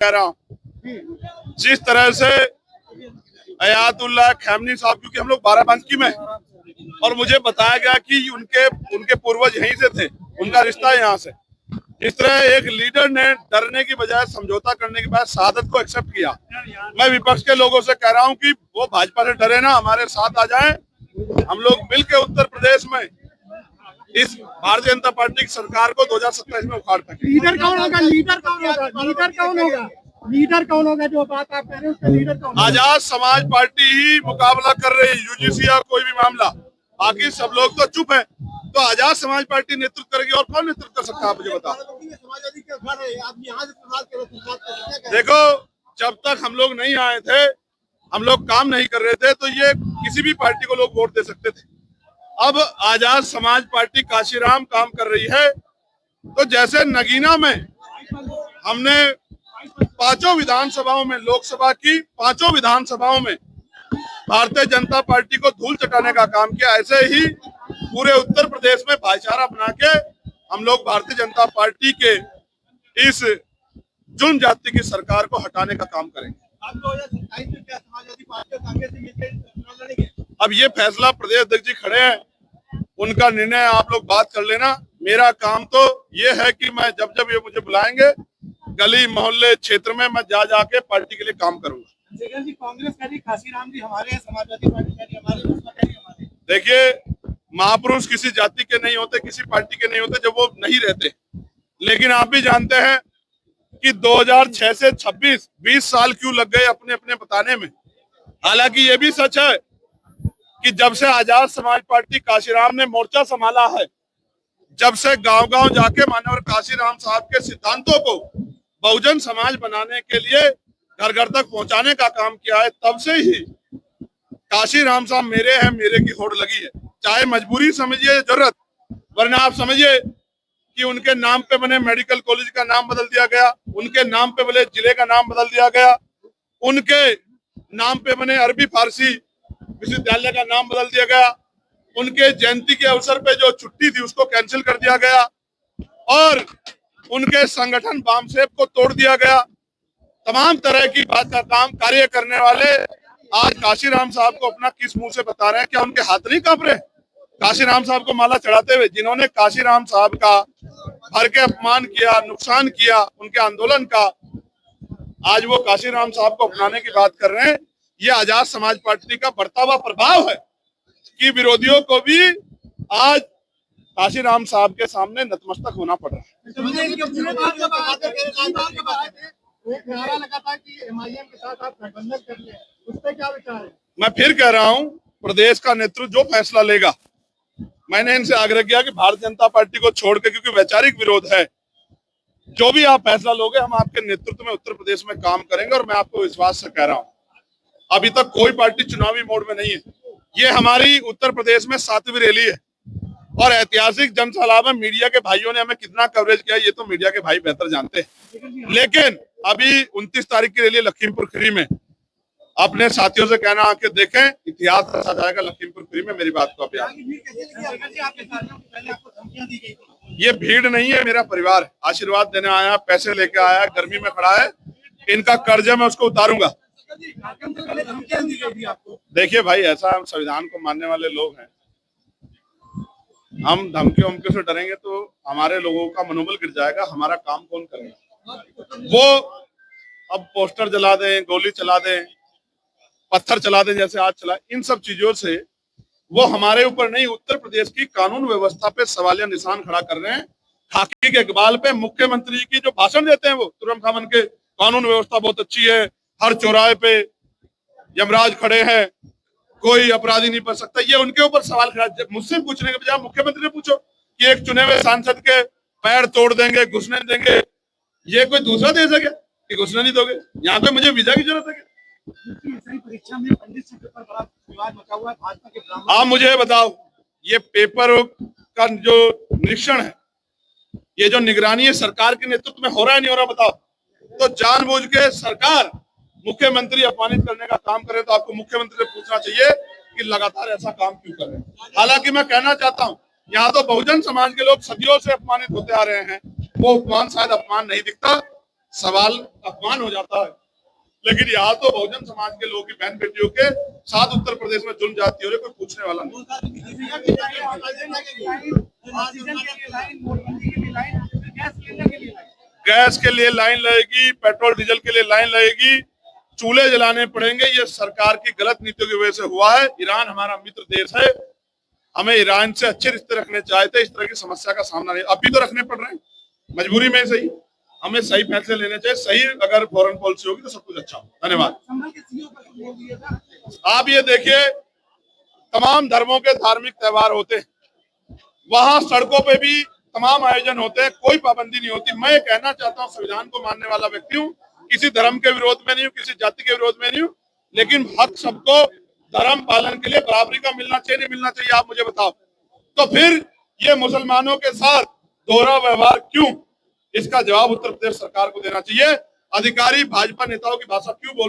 कह रहा हूँ, जिस तरह से अयातुल्लाह खamenei साहब, क्योंकि हम लोग बाराबंकी में और मुझे बताया गया कि उनके पूर्वज यहीं से थे, उनका रिश्ता यहाँ से। इस तरह एक लीडर ने डरने की बजाय समझौता करने के बाद शहादत को एक्सेप्ट किया। मैं विपक्ष के लोगों से कह रहा हूं कि वो भाजपा से डरे ना, हमारे साथ आ जाएं। हम लोग मिलकर उत्तर प्रदेश में इस भारतीय जनता पार्टी की सरकार को 2027 में उखाड़ सकें। लीडर कौन होगा? लीडर कौन होगा? लीडर कौन होगा? लीडर कौन होगा? जो बात आप कह रहे हैं उसका लीडर कौन? आजाद समाज पार्टी ही मुकाबला कर रही है, यूजीसी या कोई भी मामला। बाकी सब लोग तो चुप है, तो आजाद समाज पार्टी नेतृत्व करेगी और कौन नेतृत्व कर सकता है? आप मुझे बताओ। देखो, जब तक हम लोग नहीं आए थे, हम लोग काम नहीं कर रहे थे, तो ये किसी भी पार्टी को लोग वोट दे सकते थे। अब आजाद समाज पार्टी काशीराम काम कर रही है, तो जैसे नगीना में हमने 5 विधानसभाओं में, लोकसभा की 5 विधानसभाओं में भारतीय जनता पार्टी को धूल चटाने का काम किया, ऐसे ही पूरे उत्तर प्रदेश में भाईचारा बना के हम लोग भारतीय जनता पार्टी के इस जुन जाति की सरकार को हटाने का काम करेंगे। अब ये फैसला प्रदेश अध्यक्ष जी खड़े हैं, उनका निर्णय आप लोग बात कर लेना। मेरा काम तो ये है कि मैं जब जब ये मुझे बुलाएंगे, गली मोहल्ले क्षेत्र में मैं जा जाके पार्टी के लिए काम करूंगा। कांग्रेस कह रही काशीराम जी हमारे, समाजवादी पार्टी कह रही हमारे। देखिए, महापुरुष किसी जाति के नहीं होते, किसी पार्टी के नहीं होते जब वो नहीं रहते। लेकिन आप भी जानते हैं कि 2006 से 26 20 साल क्यों लग गए अपने अपने बताने में। हालांकि ये भी सच है कि जब से आजाद समाज पार्टी काशीराम ने मोर्चा संभाला है, जब से गांव-गांव जाके माननीय काशीराम साहब के सिद्धांतों को बहुजन समाज बनाने के लिए घर घर तक पहुंचाने का काम किया है, तब से ही काशीराम साहब मेरे हैं, मेरे की होड़ लगी है। चाहे मजबूरी समझिए, जरूरत, वरना आप समझिए कि उनके नाम पे बने मेडिकल कॉलेज का नाम बदल दिया गया, उनके नाम पे बने जिले का नाम बदल दिया गया, उनके नाम पे बने अरबी फारसी विश्वविद्यालय का नाम बदल दिया गया, उनके जयंती के अवसर पे जो छुट्टी थी उसको कैंसिल कर दिया गया, और उनके संगठन बामसेब को तोड़ दिया गया। तमाम तरह की बात का काम कार्य करने वाले आज काशीराम साहब को अपना किस मुंह से बता रहे हैं? क्या उनके हाथ नहीं कांप रहे? काशीराम साहब को माला चढ़ाते हुए जिन्होंने काशीराम साहब का भर के अपमान किया, नुकसान किया उनके आंदोलन का, आज वो काशीराम साहब को अपनाने की बात कर रहे हैं। ये आजाद समाज पार्टी का बढ़ता हुआ प्रभाव है कि विरोधियों को भी आज काशीराम साहब के सामने नतमस्तक होना पड़ रहा है। लगा था कि एमआईएम के साथ आप गठबंधन कर लें, उस पर क्या विचार है? मैं फिर कह रहा हूं, प्रदेश का नेतृत्व जो फैसला लेगा, मैंने इनसे आग्रह किया कि भारतीय जनता पार्टी को छोड़ के, क्योंकि वैचारिक विरोध है, जो भी आप फैसला लोगे हम आपके नेतृत्व में उत्तर प्रदेश में काम करेंगे। और मैं आपको विश्वास से कह रहा हूं, अभी तक कोई पार्टी चुनावी मोड में नहीं है। ये हमारी उत्तर प्रदेश में 7वीं रैली है और ऐतिहासिक जनसभा में मीडिया के भाइयों ने हमें कितना कवरेज किया ये तो मीडिया के भाई बेहतर जानते हैं। लेकिन अभी 29 तारीख की रैली लखीमपुर खीरी में, अपने साथियों से कहना आके देखें, इतिहास रचा जाएगा लखीमपुर खीरी में। मेरी बात को आप याद, ये भीड़ नहीं है, मेरा परिवार है, आशीर्वाद देने आया, पैसे लेके आया, गर्मी में खड़ा है, इनका कर्ज है, मैं उसको उतारूंगा। देखिए भाई, ऐसा हम संविधान को मानने वाले लोग हैं, हम धमकी वमकी से डरेंगे तो हमारे लोगों का मनोबल गिर जाएगा, हमारा काम कौन करेगा? वो अब पोस्टर जला दें, गोली चला दें, पत्थर चला दें जैसे आज चला, इन सब चीजों से वो हमारे ऊपर नहीं, उत्तर प्रदेश की कानून व्यवस्था पे सवालिया निशान खड़ा कर रहे हैं। खाकी के इकबाल पे मुख्यमंत्री की जो भाषण देते हैं वो तुरंत खामन के, कानून व्यवस्था बहुत अच्छी है, हर चौराहे पे यमराज खड़े हैं, कोई अपराधी नहीं बच सकता, ये उनके ऊपर सवाल खड़ा। मुझसे पूछने के बजाय मुख्यमंत्री ने पूछो कि एक चुने हुए सांसद के पैर तोड़ देंगे, घुसने देंगे, ये कोई दूसरा देश है क्या कि घुसने नहीं दोगे? यहाँ पे मुझे वीजा की जरूरत है क्या? परीक्षा में पंडित से पेपर बड़ा विवाद मचा हुआ है, भाजपा के। आप मुझे बताओ, ये पेपर का जो निरीक्षण है, ये जो निगरानी है सरकार के नेतृत्व में हो रहा है नहीं हो रहा बताओ? तो जानबूझ के सरकार मुख्यमंत्री अपमानित करने का काम करे तो आपको मुख्यमंत्री से पूछना चाहिए कि लगातार ऐसा काम क्यों कर रहे हैं। हालांकि मैं कहना चाहता हूं, यहाँ तो बहुजन समाज के लोग सदियों से अपमानित होते आ रहे हैं, वो अपमान शायद अपमान नहीं दिखता, सवाल अपमान हो जाता है। लेकिन यहाँ तो बहुजन समाज के लोगों की बहन बेटियों के साथ उत्तर प्रदेश में जुल्म जाती हो रही, कोई पूछने वाला नहीं। गैस के लिए लाइन लगेगी, पेट्रोल डीजल के लिए लाइन लगेगी, चूल्हे जलाने पड़ेंगे। ये सरकार की गलत नीतियों की वजह से हुआ है। ईरान हमारा मित्र देश है, हमें ईरान से अच्छे रिश्ते रखने चाहिए थे। इस तरह की समस्या का सामना नहीं, अभी तो रखने पड़ रहे हैं मजबूरी में। सही, हमें सही फैसले लेने चाहिए। सही अगर फॉरेन पॉलिसी होगी तो सब कुछ अच्छा होगा। धन्यवाद। आप ये देखिए, तमाम धर्मों के धार्मिक त्योहार होते हैं, वहां सड़कों पे भी तमाम आयोजन होते हैं, कोई पाबंदी नहीं होती। मैं कहना चाहता हूँ, संविधान को मानने वाला व्यक्ति हूँ, किसी धर्म के विरोध में नहीं हूँ, किसी जाति के विरोध में नहीं हूँ, लेकिन हक सबको धर्म पालन के लिए बराबरी का मिलना चाहिए, नहीं मिलना चाहिए, आप मुझे बताओ। तो फिर ये मुसलमानों के साथ दोहरा व्यवहार क्यों? इसका जवाब उत्तर प्रदेश सरकार को देना चाहिए। अधिकारी भाजपा नेताओं की भाषा क्यों बोल रहे हैं?